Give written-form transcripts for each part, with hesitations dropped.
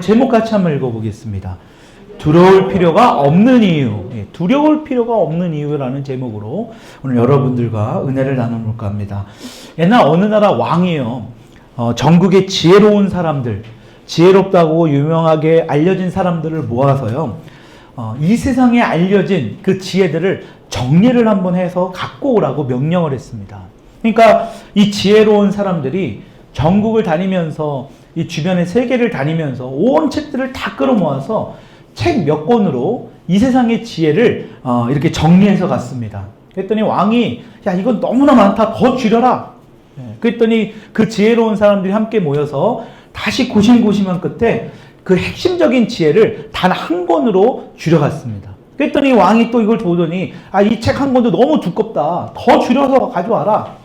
제목 같이 한번 읽어보겠습니다. 두려울 필요가 없는 이유, 두려울 필요가 없는 이유라는 제목으로 오늘 여러분들과 은혜를 나눠볼까 합니다. 옛날 어느 나라 왕이요, 전국의 지혜로운 사람들, 지혜롭다고 유명하게 알려진 사람들을 모아서요, 이 세상에 알려진 그 지혜들을 정리를 한번 해서 갖고 오라고 명령을 했습니다. 그러니까 이 지혜로운 사람들이 전국을 다니면서 이 주변의 세계를 다니면서 온 책들을 다 끌어모아서 책 몇 권으로 이 세상의 지혜를 이렇게 정리해서 갔습니다. 그랬더니 왕이 야 이건 너무나 많다, 더 줄여라. 그랬더니 그 지혜로운 사람들이 함께 모여서 다시 고심고심한 끝에 그 핵심적인 지혜를 단 한 권으로 줄여갔습니다. 그랬더니 왕이 또 이걸 보더니 이 책 한 권도 너무 두껍다, 더 줄여서 가져와라.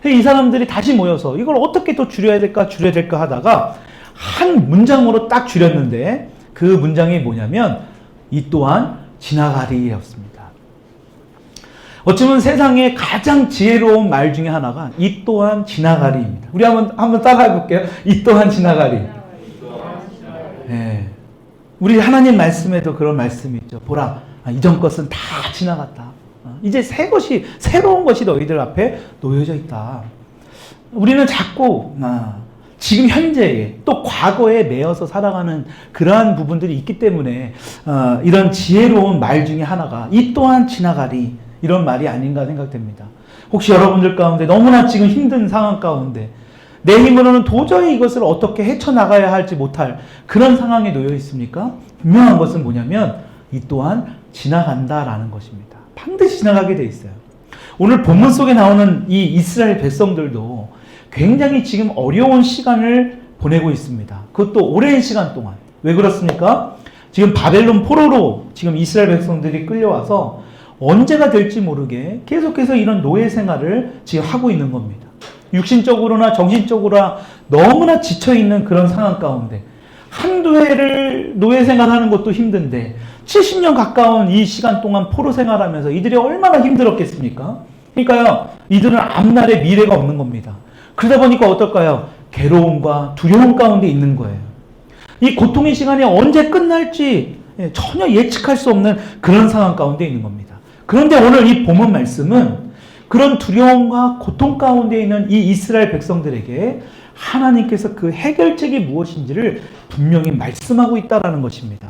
이 사람들이 다시 모여서 이걸 어떻게 더 줄여야 될까 하다가 한 문장으로 딱 줄였는데 그 문장이 뭐냐면 이 또한 지나가리였습니다. 어쩌면 세상에 가장 지혜로운 말 중에 하나가 이 또한 지나가리입니다. 우리 한번 따라해 볼게요. 이 또한 지나가리. 네. 우리 하나님 말씀에도 그런 말씀이 있죠. 보라, 이전 것은 다 지나갔다. 이제 새로운 것이 너희들 앞에 놓여져 있다. 우리는 자꾸 지금 현재에 또 과거에 매여서 살아가는 그러한 부분들이 있기 때문에 이런 지혜로운 말 중에 하나가 이 또한 지나가리, 이런 말이 아닌가 생각됩니다. 혹시 여러분들 가운데 너무나 지금 힘든 상황 가운데 내 힘으로는 도저히 이것을 어떻게 헤쳐나가야 할지 못할 그런 상황에 놓여 있습니까? 분명한 것은 뭐냐면 이 또한 지나간다라는 것입니다. 반드시 지나가게 돼 있어요. 오늘 본문 속에 나오는 이 이스라엘 백성들도 굉장히 지금 어려운 시간을 보내고 있습니다. 그것도 오랜 시간 동안. 왜 그렇습니까? 지금 바벨론 포로로 지금 이스라엘 백성들이 끌려와서 언제가 될지 모르게 계속해서 이런 노예 생활을 지금 하고 있는 겁니다. 육신적으로나 정신적으로나 너무나 지쳐있는 그런 상황 가운데 한두 해를 노예 생활하는 것도 힘든데 70년 가까운 이 시간 동안 포로 생활하면서 이들이 얼마나 힘들었겠습니까? 그러니까요, 이들은 앞날에 미래가 없는 겁니다. 그러다 보니까 어떨까요? 괴로움과 두려움 가운데 있는 거예요. 이 고통의 시간이 언제 끝날지 전혀 예측할 수 없는 그런 상황 가운데 있는 겁니다. 그런데 오늘 이 본문 말씀은 그런 두려움과 고통 가운데 있는 이 이스라엘 백성들에게 하나님께서 그 해결책이 무엇인지를 분명히 말씀하고 있다는 것입니다.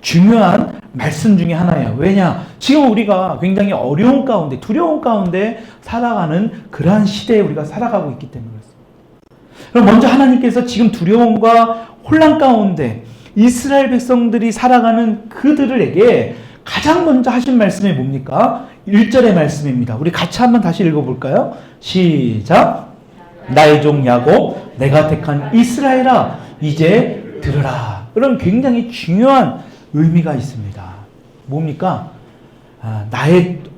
중요한 말씀 중에 하나예요. 왜냐? 지금 우리가 굉장히 어려운 가운데, 두려운 가운데 살아가는 그러한 시대에 우리가 살아가고 있기 때문에 그렇습니다. 그럼 먼저 하나님께서 지금 두려움과 혼란 가운데 이스라엘 백성들이 살아가는 그들에게 가장 먼저 하신 말씀이 뭡니까? 1절의 말씀입니다. 우리 같이 한번 다시 읽어볼까요? 시작! 나의 종 야곱, 내가 택한 이스라엘아, 이제 들으라. 그런 굉장히 중요한 의미가 있습니다. 뭡니까?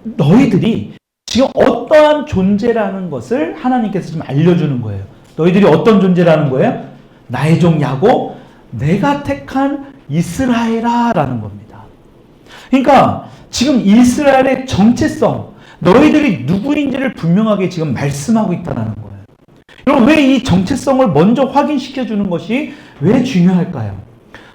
너희들이 지금 어떠한 존재라는 것을 하나님께서 지금 알려주는 거예요. 너희들이 어떤 존재라는 거예요? 나의 종 야곱, 내가 택한 이스라엘아 라는 겁니다. 그러니까 지금 이스라엘의 정체성, 너희들이 누구인지를 분명하게 지금 말씀하고 있다는 거예요. 그럼 왜 이 정체성을 먼저 확인시켜 주는 것이 왜 중요할까요?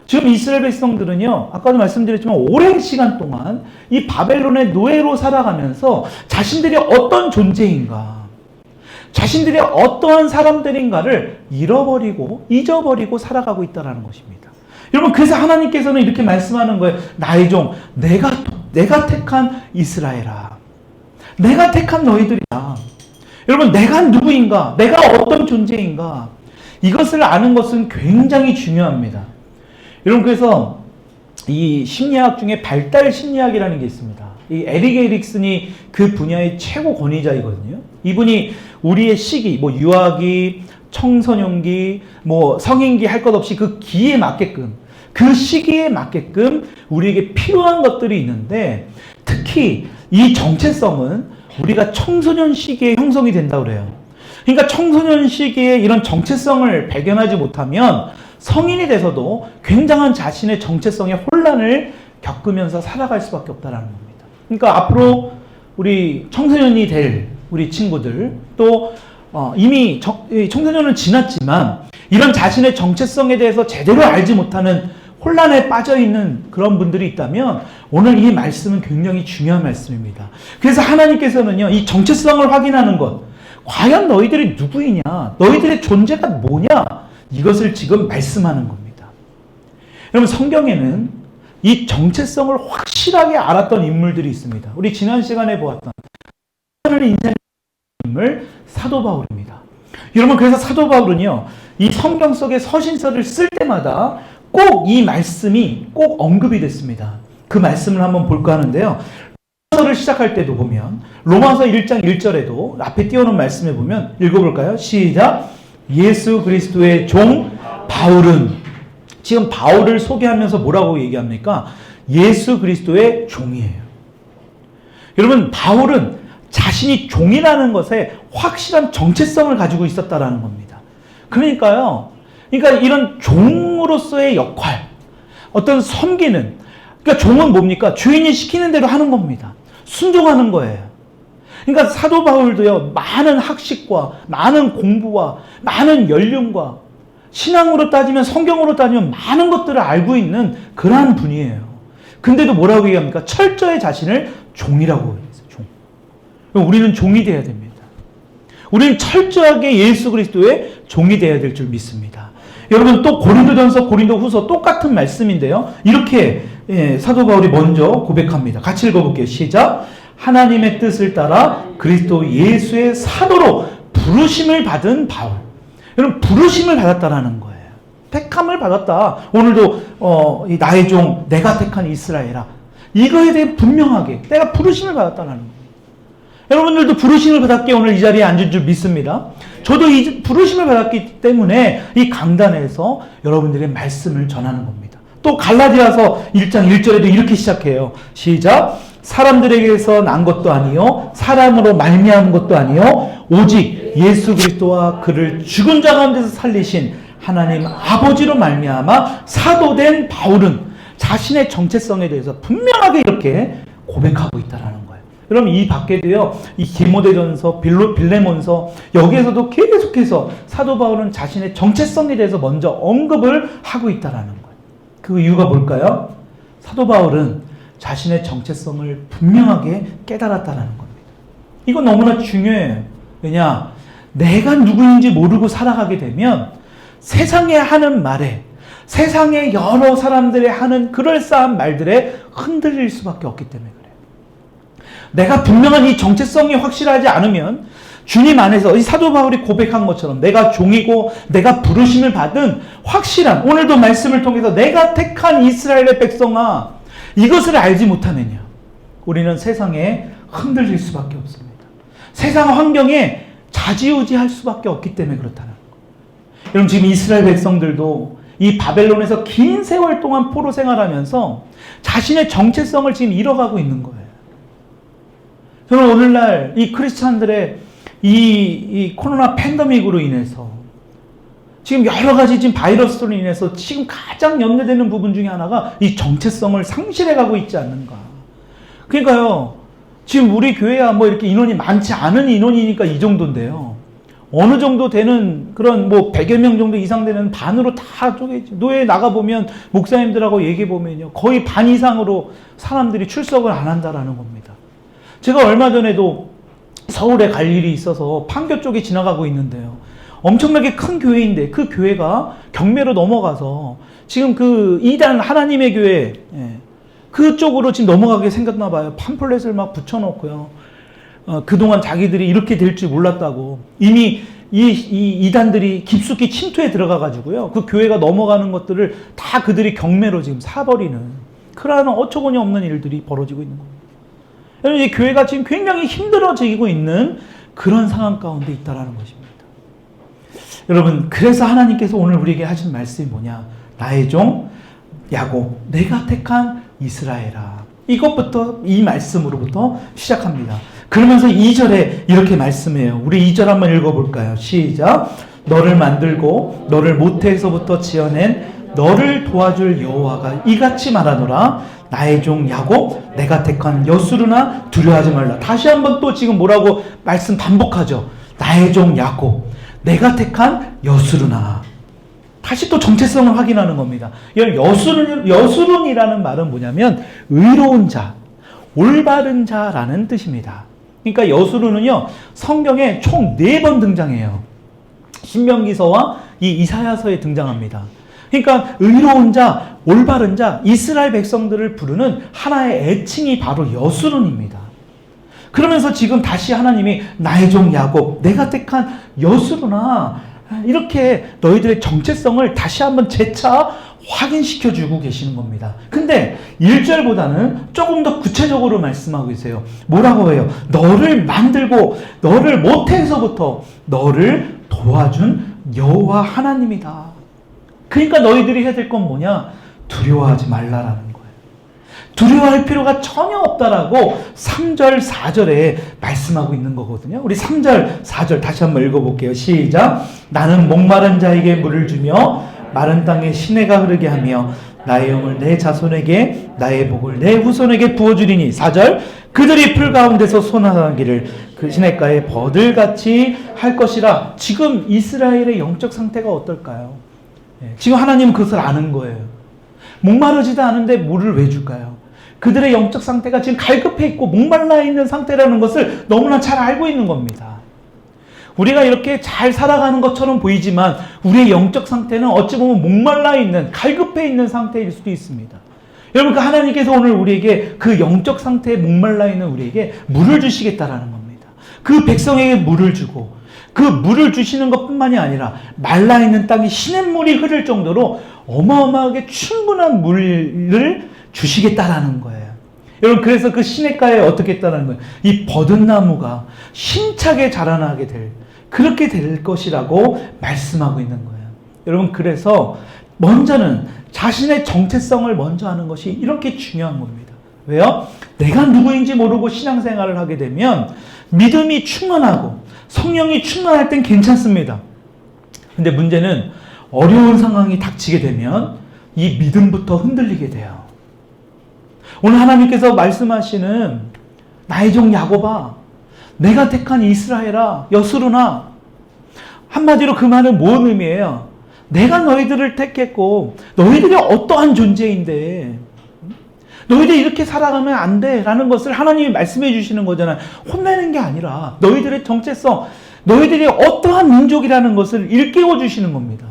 지금 이스라엘 백성들은요, 아까도 말씀드렸지만 오랜 시간 동안 이 바벨론의 노예로 살아가면서 자신들이 어떤 존재인가, 자신들이 어떠한 사람들인가를 잊어버리고 살아가고 있다는 것입니다. 여러분, 그래서 하나님께서는 이렇게 말씀하는 거예요. 나의 종, 내가 택한 이스라엘아. 내가 택한 너희들이야. 여러분, 내가 누구인가? 내가 어떤 존재인가? 이것을 아는 것은 굉장히 중요합니다. 여러분, 그래서 이 심리학 중에 발달 심리학이라는 게 있습니다. 이 에릭 에릭슨이 그 분야의 최고 권위자이거든요. 이분이 우리의 시기, 유아기, 청소년기, 성인기 할 것 없이 그 기에 맞게끔, 그 시기에 맞게끔 우리에게 필요한 것들이 있는데, 특히 이 정체성은 우리가 청소년 시기에 형성이 된다고 그래요. 그러니까 청소년 시기에 이런 정체성을 발견하지 못하면 성인이 돼서도 굉장한 자신의 정체성의 혼란을 겪으면서 살아갈 수밖에 없다는 겁니다. 그러니까 앞으로 우리 청소년이 될 우리 친구들, 또 이미 청소년은 지났지만 이런 자신의 정체성에 대해서 제대로 알지 못하는 혼란에 빠져 있는 그런 분들이 있다면 오늘 이 말씀은 굉장히 중요한 말씀입니다. 그래서 하나님께서는요, 이 정체성을 확인하는 것, 과연 너희들이 누구이냐, 너희들의 존재가 뭐냐, 이것을 지금 말씀하는 겁니다. 여러분, 성경에는 이 정체성을 확실하게 알았던 인물들이 있습니다. 우리 지난 시간에 보았던 인생 인물 사도 바울입니다. 여러분, 그래서 사도 바울은요, 이 성경 속의 서신서를 쓸 때마다 꼭 이 말씀이 꼭 언급이 됐습니다. 그 말씀을 한번 볼까 하는데요. 로마서를 시작할 때도 보면 로마서 1장 1절에도 앞에 띄워놓은 말씀에 보면 읽어볼까요? 시작! 예수 그리스도의 종 바울은, 지금 바울을 소개하면서 뭐라고 얘기합니까? 예수 그리스도의 종이에요. 여러분, 바울은 자신이 종이라는 것에 확실한 정체성을 가지고 있었다라는 겁니다. 그러니까 이런 종으로서의 역할, 어떤 섬기는, 그러니까 종은 뭡니까? 주인이 시키는 대로 하는 겁니다. 순종하는 거예요. 그러니까 사도 바울도요, 많은 학식과 많은 공부와 많은 연륜과 신앙으로 따지면, 성경으로 따지면 많은 것들을 알고 있는 그러한 분이에요. 근데도 뭐라고 얘기합니까? 철저히 자신을 종이라고 얘기했어요. 종. 우리는 종이 되어야 됩니다. 우리는 철저하게 예수 그리스도의 종이 되어야 될 줄 믿습니다. 여러분, 또 고린도전서, 고린도후서 똑같은 말씀인데요. 이렇게 사도 바울이 먼저 고백합니다. 같이 읽어볼게요. 시작! 하나님의 뜻을 따라 그리스도 예수의 사도로 부르심을 받은 바울. 여러분, 부르심을 받았다라는 거예요. 택함을 받았다. 오늘도 나의 종, 내가 택한 이스라엘아. 이거에 대해 분명하게 내가 부르심을 받았다라는 거예요. 여러분들도 부르심을 받았기에 오늘 이 자리에 앉은 줄 믿습니다. 저도 이 부르심을 받았기 때문에 이 강단에서 여러분들의 말씀을 전하는 겁니다. 또 갈라디아서 1장 1절에도 이렇게 시작해요. 시작! 사람들에게서 난 것도 아니요 사람으로 말미암은 것도 아니요 오직 예수 그리스도와 그를 죽은 자 가운데서 살리신 하나님 아버지로 말미암아 사도된 바울은 자신의 정체성에 대해서 분명하게 이렇게 고백하고 있다라는 거예요. 그럼 이 밖에도요, 이 디모데전서, 빌레몬서, 여기에서도 계속해서 사도 바울은 자신의 정체성에 대해서 먼저 언급을 하고 있다라는 거예요. 그 이유가 뭘까요? 사도 바울은 자신의 정체성을 분명하게 깨달았다라는 겁니다. 이건 너무나 중요해요. 왜냐? 내가 누구인지 모르고 살아가게 되면 세상에 하는 말에, 세상에 여러 사람들이 하는 그럴싸한 말들에 흔들릴 수밖에 없기 때문에 그래요. 내가 분명한 이 정체성이 확실하지 않으면 주님 안에서 이 사도 바울이 고백한 것처럼 내가 종이고 내가 부르심을 받은 확실한, 오늘도 말씀을 통해서 내가 택한 이스라엘의 백성아, 이것을 알지 못하느냐, 우리는 세상에 흔들릴 수밖에 없습니다. 세상 환경에 좌지우지할 수밖에 없기 때문에 그렇다는 거예요. 여러분, 지금 이스라엘 백성들도 이 바벨론에서 긴 세월 동안 포로 생활하면서 자신의 정체성을 지금 잃어가고 있는 거예요. 저는 오늘날 이 크리스찬들의 이 코로나 팬데믹으로 인해서 지금 여러 가지 지금 바이러스로 인해서 지금 가장 염려되는 부분 중에 하나가 이 정체성을 상실해가고 있지 않는가. 그러니까요, 지금 우리 교회야 뭐 이렇게 인원이 많지 않은 인원이니까 이 정도인데요. 어느 정도 되는 그런 뭐 100여 명 정도 이상 되는 반으로 다 쪼개지. 노예 나가보면 목사님들하고 얘기해보면요, 거의 반 이상으로 사람들이 출석을 안 한다라는 겁니다. 제가 얼마 전에도 서울에 갈 일이 있어서 판교 쪽에 지나가고 있는데요. 엄청나게 큰 교회인데 그 교회가 경매로 넘어가서 지금 그 이단 하나님의 교회, 그쪽으로 지금 넘어가게 생겼나 봐요. 팜플렛을 막 붙여놓고요. 그동안 자기들이 이렇게 될 줄 몰랐다고. 이미 이 이단들이 깊숙이 침투해 들어가가지고요. 그 교회가 넘어가는 것들을 다 그들이 경매로 지금 사버리는 그러한 어처구니 없는 일들이 벌어지고 있는 겁니다. 여러분, 이 교회가 지금 굉장히 힘들어지고 있는 그런 상황 가운데 있다라는 것입니다. 여러분, 그래서 하나님께서 오늘 우리에게 하신 말씀이 뭐냐? 나의 종 야곱, 내가 택한 이스라엘아. 이것부터, 이 말씀으로부터 시작합니다. 그러면서 2절에 이렇게 말씀해요. 우리 2절 한번 읽어볼까요? 시작. 너를 만들고 너를 모태에서부터 지어낸 너를 도와줄 여호와가 이같이 말하노라. 나의 종 야곱, 내가 택한 여수르나 두려워하지 말라. 다시 한번 또 지금 뭐라고 말씀 반복하죠. 나의 종 야곱, 내가 택한 여수르나. 다시 또 정체성을 확인하는 겁니다. 여수론이라는 말은 뭐냐면 의로운 자, 올바른 자라는 뜻입니다. 그러니까 여수론은요, 성경에 총 4번 등장해요. 신명기서와 이 이사야서에 등장합니다. 그러니까 의로운 자, 올바른 자, 이스라엘 백성들을 부르는 하나의 애칭이 바로 여수론입니다. 그러면서 지금 다시 하나님이 나의 종 야곱, 내가 택한 여수론아, 이렇게 너희들의 정체성을 다시 한번 재차 확인시켜주고 계시는 겁니다. 근데 1절보다는 조금 더 구체적으로 말씀하고 계세요. 뭐라고 해요? 너를 만들고 너를 모태에서부터 너를 도와준 여호와 하나님이다. 그러니까 너희들이 해야 될 건 뭐냐? 두려워하지 말라라는 거예요. 두려워할 필요가 전혀 없다라고 3절, 4절에 말씀하고 있는 거거든요. 우리 3절, 4절 다시 한번 읽어볼게요. 시작. 나는 목마른 자에게 물을 주며 마른 땅에 시내가 흐르게 하며 나의 영을 내 자손에게 나의 복을 내 후손에게 부어주리니. 4절. 그들이 풀 가운데서 소나기를 그 시냇가에 버들같이 할 것이라. 지금 이스라엘의 영적 상태가 어떨까요? 지금 하나님은 그것을 아는 거예요. 목마르지도 않은데 물을 왜 줄까요? 그들의 영적 상태가 지금 갈급해 있고 목말라 있는 상태라는 것을 너무나 잘 알고 있는 겁니다. 우리가 이렇게 잘 살아가는 것처럼 보이지만 우리의 영적 상태는 어찌 보면 목말라 있는, 갈급해 있는 상태일 수도 있습니다. 여러분, 그 하나님께서 오늘 우리에게 그 영적 상태에 목말라 있는 우리에게 물을 주시겠다라는 겁니다. 그 백성에게 물을 주고 그 물을 주시는 것뿐만이 아니라 말라있는 땅에 시냇물이 흐를 정도로 어마어마하게 충분한 물을 주시겠다라는 거예요. 여러분, 그래서 그 시냇가에 어떻게 했다는 거예요? 이 버든나무가 힘차게 자라나게 그렇게 될 것이라고 말씀하고 있는 거예요. 여러분, 그래서 먼저는 자신의 정체성을 먼저 하는 것이 이렇게 중요한 겁니다. 왜요? 내가 누구인지 모르고 신앙생활을 하게 되면 믿음이 충만하고 성령이 충만할 땐 괜찮습니다. 근데 문제는 어려운 상황이 닥치게 되면 이 믿음부터 흔들리게 돼요. 오늘 하나님께서 말씀하시는 나의 종 야곱아, 내가 택한 이스라엘아, 여수론아, 한마디로 그 말은 뭔 의미예요? 내가 너희들을 택했고 너희들이 어떠한 존재인데 너희들이 이렇게 살아가면 안 돼 라는 것을 하나님이 말씀해 주시는 거잖아요. 혼내는 게 아니라 너희들의 정체성, 너희들이 어떠한 민족이라는 것을 일깨워 주시는 겁니다.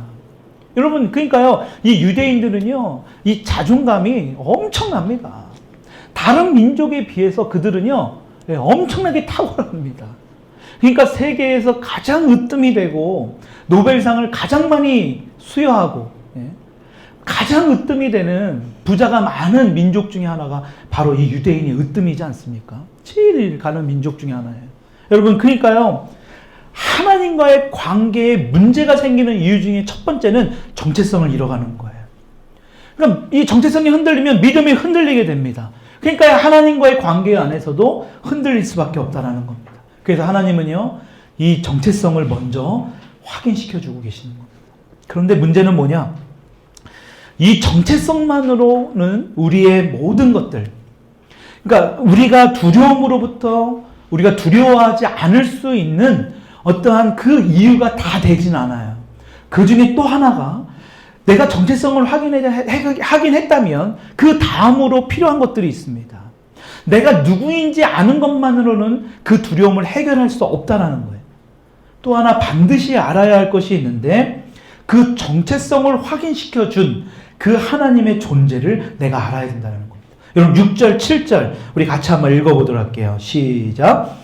여러분, 그러니까요, 이 유대인들은요, 이 자존감이 엄청납니다. 다른 민족에 비해서 그들은요, 엄청나게 탁월합니다. 그러니까 세계에서 가장 으뜸이 되고 노벨상을 가장 많이 수여하고 가장 으뜸이 되는 부자가 많은 민족 중에 하나가 바로 이 유대인이 으뜸이지 않습니까? 제일 가는 민족 중에 하나예요. 여러분, 그러니까요, 하나님과의 관계에 문제가 생기는 이유 중에 첫 번째는 정체성을 잃어가는 거예요. 그럼 이 정체성이 흔들리면 믿음이 흔들리게 됩니다. 그러니까 하나님과의 관계 안에서도 흔들릴 수밖에 없다는 겁니다. 그래서 하나님은요, 이 정체성을 먼저 확인시켜주고 계시는 겁니다. 그런데 문제는 뭐냐? 이 정체성만으로는 우리의 모든 것들, 그러니까 우리가 두려움으로부터 우리가 두려워하지 않을 수 있는 어떠한 그 이유가 다 되진 않아요. 그 중에 또 하나가 내가 정체성을 하긴 했다면 그 다음으로 필요한 것들이 있습니다. 내가 누구인지 아는 것만으로는 그 두려움을 해결할 수 없다는 거예요. 또 하나 반드시 알아야 할 것이 있는데 그 정체성을 확인시켜준 그 하나님의 존재를 내가 알아야 된다는 겁니다. 여러분, 6절, 7절 우리 같이 한번 읽어보도록 할게요. 시작.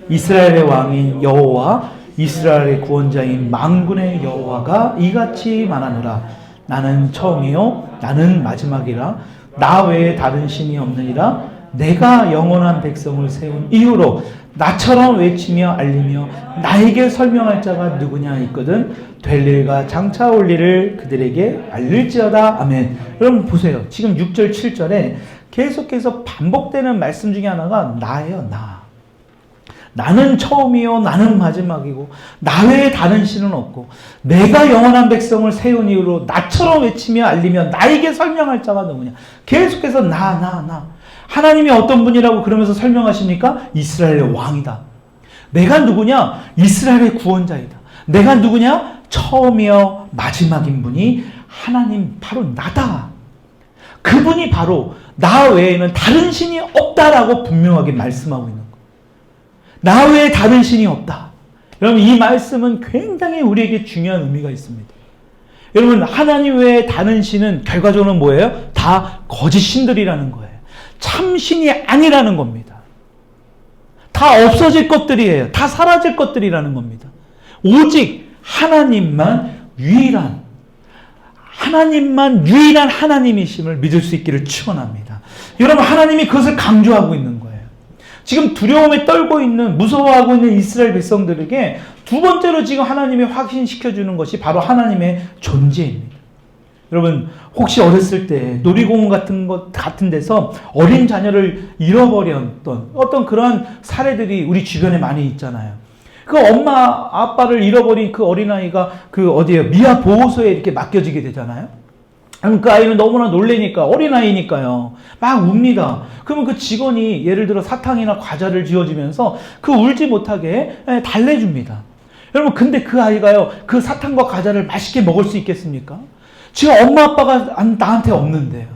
이스라엘의 왕인 여호와, 이스라엘의 구원자인 만군의 여호와가 이같이 말하노라. 나는 처음이요 나는 마지막이라. 나 외에 다른 신이 없느니라. 내가 영원한 백성을 세운 이후로 나처럼 외치며 알리며 나에게 설명할 자가 누구냐 있거든. 될 일과 장차 올 일을 그들에게 알릴지어다. 아멘. 여러분 보세요. 지금 6절 7절에 계속해서 반복되는 말씀 중에 하나가 나예요. 나는 처음이요 나는 마지막이고 나 외에 다른 신은 없고 내가 영원한 백성을 세운 이후로 나처럼 외치며 알리며 나에게 설명할 자가 누구냐. 계속해서 나 하나님이 어떤 분이라고 그러면서 설명하십니까? 이스라엘의 왕이다. 내가 누구냐? 이스라엘의 구원자이다. 내가 누구냐? 처음이요 마지막인 분이 하나님 바로 나다. 그분이 바로 나 외에는 다른 신이 없다라고 분명하게 말씀하고 있는 거예요. 나 외에 다른 신이 없다. 여러분 이 말씀은 굉장히 우리에게 중요한 의미가 있습니다. 여러분 하나님 외에 다른 신은 결과적으로 뭐예요? 다 거짓 신들이라는 거예요. 참 신이 아니라는 겁니다. 다 없어질 것들이에요. 다 사라질 것들이라는 겁니다. 오직 하나님만 유일한 하나님이심을 믿을 수 있기를 축원합니다. 여러분 하나님이 그것을 강조하고 있는 거예요. 지금 두려움에 떨고 있는 무서워하고 있는 이스라엘 백성들에게 두 번째로 지금 하나님이 확신시켜주는 것이 바로 하나님의 존재입니다. 여러분 혹시 어렸을 때 놀이공원 같은 데서 어린 자녀를 잃어버렸던 어떤 그러한 사례들이 우리 주변에 많이 있잖아요. 그 엄마 아빠를 잃어버린 그 어린아이가 미아 보호소에 이렇게 맡겨지게 되잖아요. 그 아이는 너무나 놀래니까 어린아이니까요 막 웁니다. 그러면 그 직원이 예를 들어 사탕이나 과자를 쥐어주면서 그 울지 못하게 달래줍니다. 여러분 근데 그 아이가요 그 사탕과 과자를 맛있게 먹을 수 있겠습니까? 지금 엄마 아빠가 나한테 없는데요.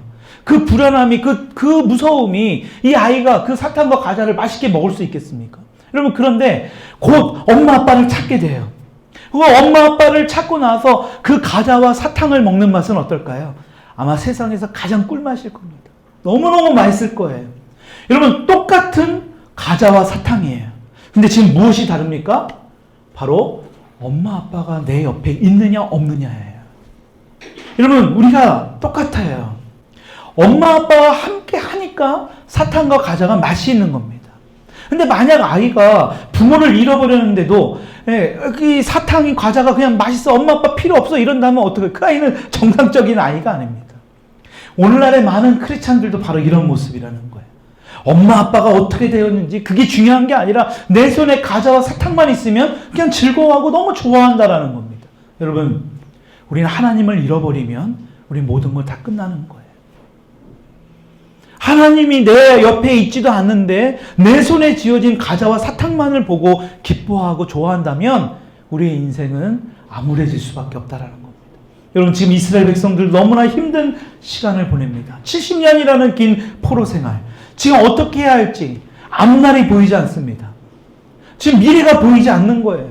그 불안함이 그 무서움이 이 아이가 그 사탕과 과자를 맛있게 먹을 수 있겠습니까? 여러분 그런데 곧 엄마 아빠를 찾게 돼요. 그 엄마 아빠를 찾고 나서 그 과자와 사탕을 먹는 맛은 어떨까요? 아마 세상에서 가장 꿀맛일 겁니다. 너무너무 맛있을 거예요. 여러분 똑같은 과자와 사탕이에요. 근데 지금 무엇이 다릅니까? 바로 엄마 아빠가 내 옆에 있느냐 없느냐예요. 여러분 우리가 똑같아요. 엄마 아빠와 함께 하니까 사탕과 과자가 맛이 있는 겁니다. 근데 만약 아이가 부모를 잃어버렸는데도 이 사탕이 과자가 그냥 맛있어 엄마 아빠 필요 없어 이런다면 어떡해? 그 아이는 정상적인 아이가 아닙니다. 오늘날의 많은 크리스찬들도 바로 이런 모습이라는 거예요. 엄마 아빠가 어떻게 되었는지 그게 중요한 게 아니라 내 손에 과자와 사탕만 있으면 그냥 즐거워하고 너무 좋아한다라는 겁니다. 여러분 우리는 하나님을 잃어버리면 우리 모든 걸 다 끝나는 거예요. 하나님이 내 옆에 있지도 않는데 내 손에 쥐어진 과자와 사탕만을 보고 기뻐하고 좋아한다면 우리의 인생은 암울해질 수밖에 없다라는 겁니다. 여러분 지금 이스라엘 백성들 너무나 힘든 시간을 보냅니다. 70년이라는 긴 포로 생활. 지금 어떻게 해야 할지 앞날이 보이지 않습니다. 지금 미래가 보이지 않는 거예요.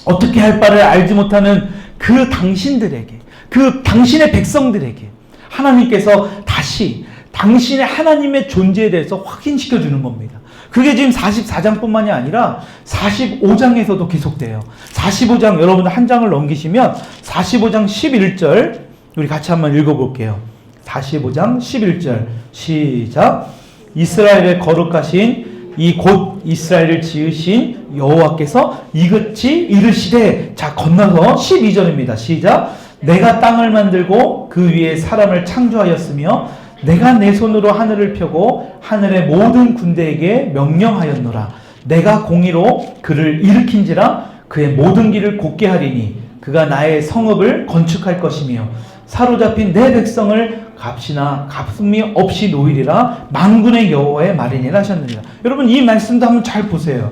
어떻게 할 바를 알지 못하는 그 당신들에게, 그 당신의 백성들에게 하나님께서 다시 당신의 하나님의 존재에 대해서 확인시켜 주는 겁니다. 그게 지금 44장뿐만이 아니라 45장에서도 계속돼요. 45장 여러분들 한 장을 넘기시면 45장 11절 우리 같이 한번 읽어볼게요. 45장 11절 시작. 이스라엘의 거룩하신 이 곧 이스라엘을 지으신 여호와께서 이같이 이르시되. 자 건너서 12절입니다. 시작. 내가 땅을 만들고 그 위에 사람을 창조하였으며 내가 내 손으로 하늘을 펴고 하늘의 모든 군대에게 명령하였노라. 내가 공의로 그를 일으킨지라. 그의 모든 길을 곧게 하리니 그가 나의 성읍을 건축할 것이며 사로잡힌 내 백성을 값이나 값음이 없이 놓이리라. 만군의 여호와의 말이니라 하셨느니라. 여러분 이 말씀도 한번 잘 보세요.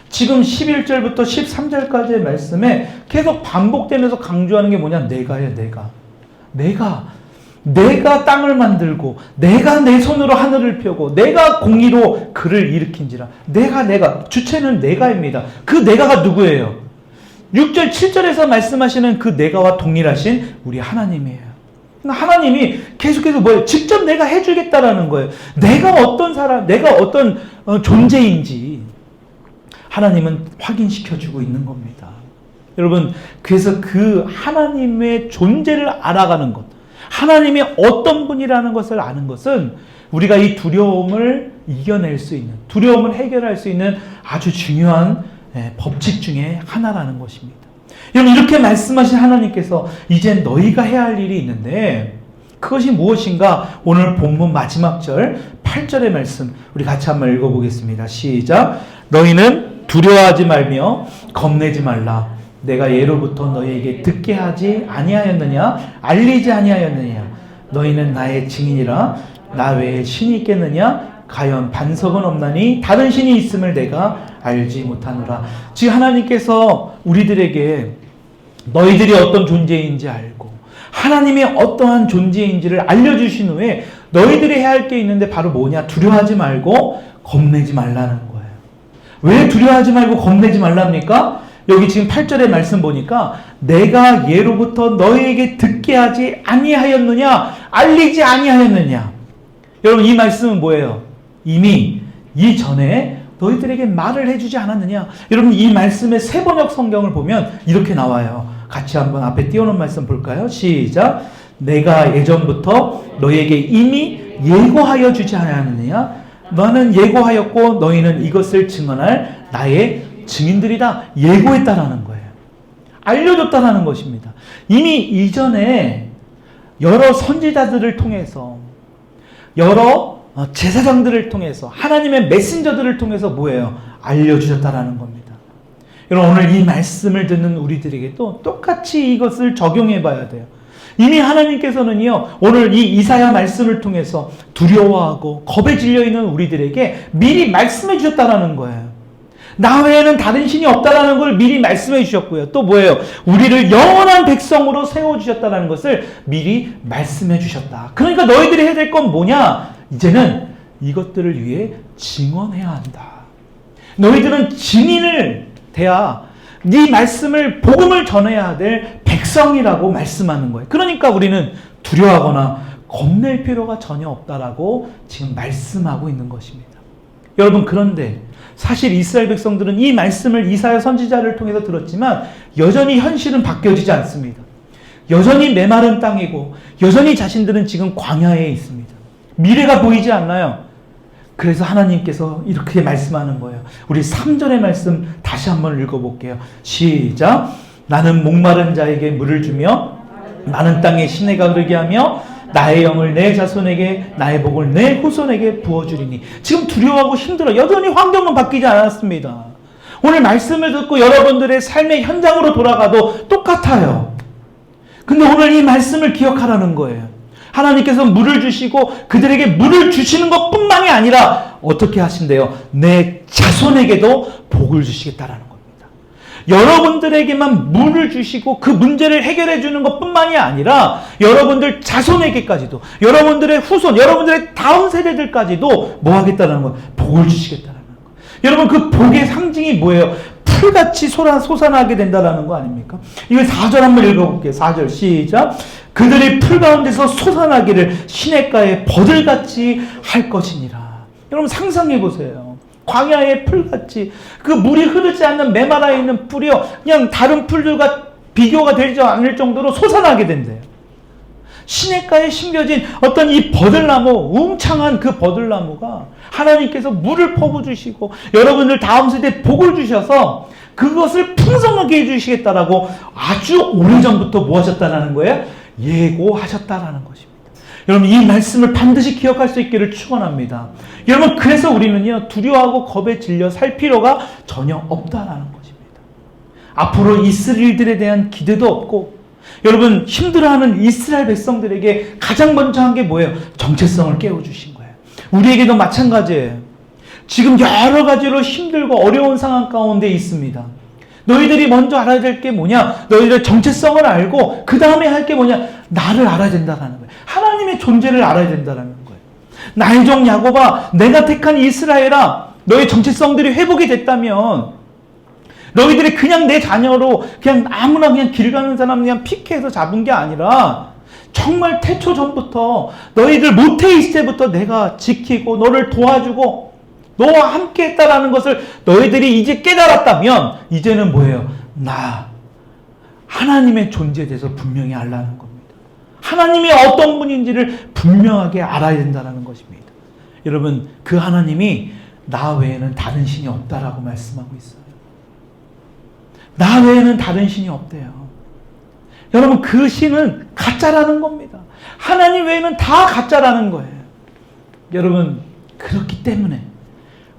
지금 11절부터 13절까지의 말씀에 계속 반복되면서 강조하는 게 뭐냐? 내가예요. 내가 땅을 만들고 내가 내 손으로 하늘을 펴고 내가 공의로 그를 일으킨지라. 내가 주체는 내가입니다. 그 내가가 누구예요? 6절 7절에서 말씀하시는 그 내가와 동일하신 우리 하나님이에요. 하나님이 계속해서 뭐예요? 직접 내가 해주겠다라는 거예요. 내가 어떤 사람, 내가 어떤 존재인지 하나님은 확인시켜주고 있는 겁니다. 여러분 그래서 그 하나님의 존재를 알아가는 것, 하나님이 어떤 분이라는 것을 아는 것은 우리가 이 두려움을 이겨낼 수 있는, 두려움을 해결할 수 있는 아주 중요한 법칙 중에 하나라는 것입니다. 여러분 이렇게 말씀하신 하나님께서 이제 너희가 해야 할 일이 있는데 그것이 무엇인가? 오늘 본문 마지막 절 8절의 말씀 우리 같이 한번 읽어보겠습니다. 시작. 너희는 두려워하지 말며 겁내지 말라. 내가 예로부터 너희에게 듣게 하지 아니하였느냐? 알리지 아니하였느냐? 너희는 나의 증인이라. 나 외에 신이 있겠느냐? 가연 반석은 없나니 다른 신이 있음을 내가 알지 못하노라. 지금 하나님께서 우리들에게 너희들이 어떤 존재인지 알고 하나님이 어떠한 존재인지를 알려주신 후에 너희들이 해야 할 게 있는데 바로 뭐냐? 두려워하지 말고 겁내지 말라는 거예요. 왜 두려워하지 말고 겁내지 말랍니까? 여기 지금 8절의 말씀 보니까 내가 예로부터 너희에게 듣게 하지 아니하였느냐? 알리지 아니하였느냐? 여러분 이 말씀은 뭐예요? 이미 이전에 너희들에게 말을 해주지 않았느냐? 여러분 이 말씀의 세번역 성경을 보면 이렇게 나와요. 같이 한번 앞에 띄워놓은 말씀 볼까요? 시작. 내가 예전부터 너희에게 이미 예고하여 주지 않았느냐? 너는 예고하였고 너희는 이것을 증언할 나의 증인들이다. 예고했다라는 거예요. 알려줬다라는 것입니다. 이미 이전에 여러 선지자들을 통해서 여러 제사장들을 통해서 하나님의 메신저들을 통해서 뭐예요? 알려주셨다라는 겁니다. 여러분 오늘 이 말씀을 듣는 우리들에게도 똑같이 이것을 적용해 봐야 돼요. 이미 하나님께서는요 오늘 이 이사야 말씀을 통해서 두려워하고 겁에 질려 있는 우리들에게 미리 말씀해 주셨다라는 거예요. 나 외에는 다른 신이 없다라는 걸 미리 말씀해 주셨고요. 또 뭐예요? 우리를 영원한 백성으로 세워주셨다는 것을 미리 말씀해 주셨다. 그러니까 너희들이 해야 될 건 뭐냐? 이제는 이것들을 위해 증언해야 한다. 너희들은 증인을 돼야 네 말씀을 복음을 전해야 될 백성이라고 말씀하는 거예요. 그러니까 우리는 두려워하거나 겁낼 필요가 전혀 없다라고 지금 말씀하고 있는 것입니다. 여러분 그런데 사실 이스라엘 백성들은 이 말씀을 이사야 선지자를 통해서 들었지만 여전히 현실은 바뀌어지지 않습니다. 여전히 메마른 땅이고 여전히 자신들은 지금 광야에 있습니다. 미래가 보이지 않나요? 그래서 하나님께서 이렇게 말씀하는 거예요. 우리 3절의 말씀 다시 한번 읽어볼게요. 시작. 나는 목마른 자에게 물을 주며 마른 땅에 시내가 흐르게 하며 나의 영을 내 자손에게 나의 복을 내 후손에게 부어주리니. 지금 두려워하고 힘들어. 여전히 환경은 바뀌지 않았습니다. 오늘 말씀을 듣고 여러분들의 삶의 현장으로 돌아가도 똑같아요. 근데 오늘 이 말씀을 기억하라는 거예요. 하나님께서 물을 주시고 그들에게 물을 주시는 것뿐만이 아니라 어떻게 하신대요? 내 자손에게도 복을 주시겠다라는 겁니다. 여러분들에게만 물을 주시고 그 문제를 해결해 주는 것뿐만이 아니라 여러분들 자손에게까지도, 여러분들의 후손, 여러분들의 다음 세대들까지도 뭐 하겠다는 거예요? 복을 주시겠다는 거예요. 여러분 그 복의 상징이 뭐예요? 풀같이 솟아나게 된다는 거 아닙니까? 이거 4절 한번 읽어볼게요. 4절 시작. 그들이 풀 가운데서 솟아나기를 시냇가에 버들같이 할 것이니라. 여러분 상상해 보세요. 광야의 풀같이 그 물이 흐르지 않는 메마라 있는 풀이요 그냥 다른 풀들과 비교가 되지 않을 정도로 솟아나게 된대요. 시냇가에 심겨진 어떤 이 버들나무, 웅창한 그 버들나무가 하나님께서 물을 퍼부주시고 여러분들 다음 세대에 복을 주셔서 그것을 풍성하게 해주시겠다라고 아주 오래전부터 뭐 하셨다라는 거예요? 예고하셨다라는 것입니다. 여러분 이 말씀을 반드시 기억할 수 있기를 축원합니다. 여러분 그래서 우리는요 두려워하고 겁에 질려 살 필요가 전혀 없다라는 것입니다. 앞으로 있을 일들에 대한 기대도 없고 여러분 힘들어하는 이스라엘 백성들에게 가장 먼저 한 게 뭐예요? 정체성을 깨워주신 거예요. 우리에게도 마찬가지예요. 지금 여러 가지로 힘들고 어려운 상황 가운데 있습니다. 너희들이 먼저 알아야 될 게 뭐냐? 너희들의 정체성을 알고 그 다음에 할 게 뭐냐? 나를 알아야 된다는 거예요. 하나님의 존재를 알아야 된다는 거예요. 나의 종 야곱아, 내가 택한 이스라엘아, 너의 정체성들이 회복이 됐다면 너희들이 그냥 내 자녀로 그냥 아무나 그냥 길 가는 사람 그냥 픽해서 잡은 게 아니라 정말 태초 전부터 너희들 모태 있을 때부터 내가 지키고 너를 도와주고 너와 함께 했다라는 것을 너희들이 이제 깨달았다면 이제는 뭐예요? 나 하나님의 존재에 대해서 분명히 알라는 겁니다. 하나님이 어떤 분인지를 분명하게 알아야 된다는 것입니다. 여러분 그 하나님이 나 외에는 다른 신이 없다라고 말씀하고 있어요. 나 외에는 다른 신이 없대요. 여러분 그 신은 가짜라는 겁니다. 하나님 외에는 다 가짜라는 거예요. 여러분 그렇기 때문에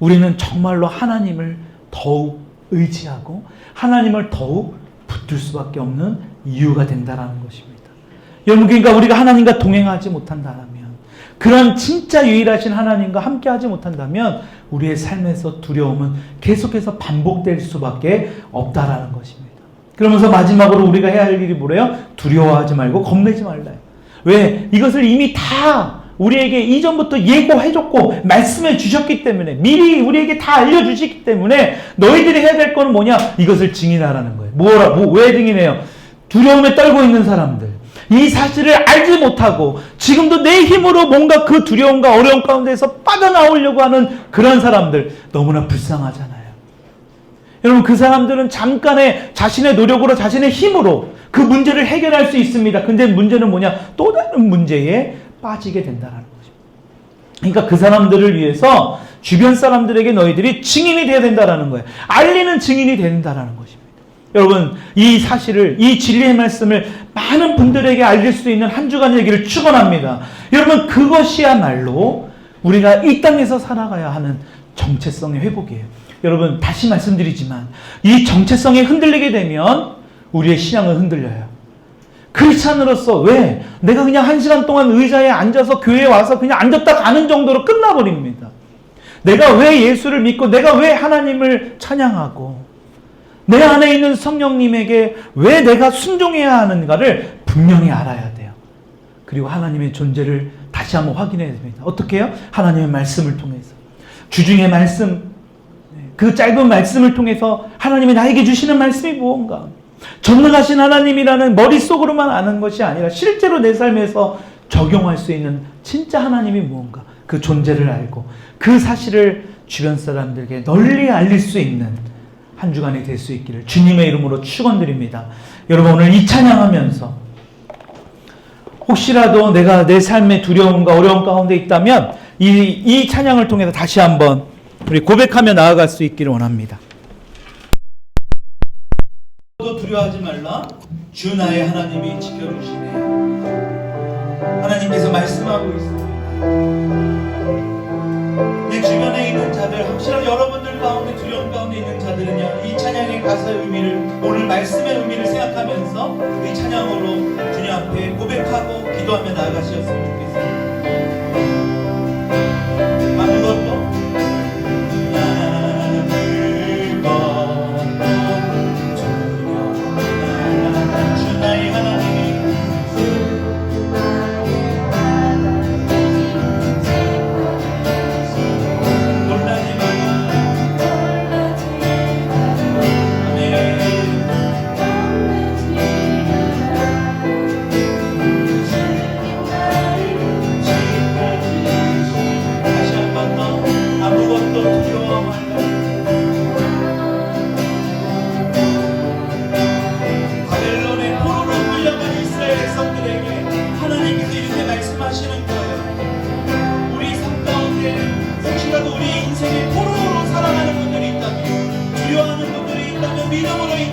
우리는 정말로 하나님을 더욱 의지하고 하나님을 더욱 붙들 수밖에 없는 이유가 된다는 것입니다. 여러분 그러니까 우리가 하나님과 동행하지 못한다면 그런 진짜 유일하신 하나님과 함께하지 못한다면 우리의 삶에서 두려움은 계속해서 반복될 수밖에 없다라는 것입니다. 그러면서 마지막으로 우리가 해야 할 일이 뭐래요? 두려워하지 말고 겁내지 말라요. 왜? 이것을 이미 다 우리에게 이전부터 예고해줬고 말씀해 주셨기 때문에, 미리 우리에게 다 알려주시기 때문에 너희들이 해야 될 거는 뭐냐? 이것을 증인하라는 거예요. 왜 증인해요? 두려움에 떨고 있는 사람들, 이 사실을 알지 못하고 지금도 내 힘으로 뭔가 그 두려움과 어려움 가운데서 빠져나오려고 하는 그런 사람들, 너무나 불쌍하잖아요. 여러분, 그 사람들은 잠깐의 자신의 노력으로, 자신의 힘으로 그 문제를 해결할 수 있습니다. 근데 문제는 뭐냐? 또 다른 문제에 빠지게 된다는 것입니다. 그러니까 그 사람들을 위해서 주변 사람들에게 너희들이 증인이 되어야 된다는 거예요. 알리는 증인이 된다는 것입니다. 여러분, 이 사실을, 이 진리의 말씀을 많은 분들에게 알릴 수 있는 한 주간 얘기를 축원합니다. 여러분, 그것이야말로 우리가 이 땅에서 살아가야 하는 정체성의 회복이에요. 여러분, 다시 말씀드리지만 이 정체성이 흔들리게 되면 우리의 신앙은 흔들려요. 크리스찬으로서 왜? 내가 그냥 1시간 동안 의자에 앉아서 교회에 와서 그냥 앉았다 가는 정도로 끝나버립니다. 내가 왜 예수를 믿고, 내가 왜 하나님을 찬양하고, 내 안에 있는 성령님에게 왜 내가 순종해야 하는가를 분명히 알아야 돼요. 그리고 하나님의 존재를 다시 한번 확인해야 됩니다. 어떻게 해요? 하나님의 말씀을 통해서. 주중의 말씀, 그 짧은 말씀을 통해서 하나님이 나에게 주시는 말씀이 무언가. 전능하신 하나님이라는 머릿속으로만 아는 것이 아니라 실제로 내 삶에서 적용할 수 있는 진짜 하나님이 무언가. 그 존재를 알고 그 사실을 주변 사람들에게 널리 알릴 수 있는 한 주간이 될 수 있기를 주님의 이름으로 축원드립니다. 여러분, 오늘 이 찬양하면서 혹시라도 내가 내 삶의 두려움과 어려움 가운데 있다면 이 찬양을 통해서 다시 한번 우리 고백하며 나아갈 수 있기를 원합니다. 또 두려워하지 말라. 주 나의 하나님이 지켜주시네. 하나님께서 말씀하고 있습니다. 내 주변에 있는 자들, 혹시라도 여러분들 가운데 두려움 가운데 있는 자들은요, 이 찬양의 가사의 의미를, 오늘 말씀의 의미를 생각하면서 이 찬양으로 주님 앞에 고백하고 기도하며 나아가셨으면 좋겠습니다. 아무것도 믿음으로 이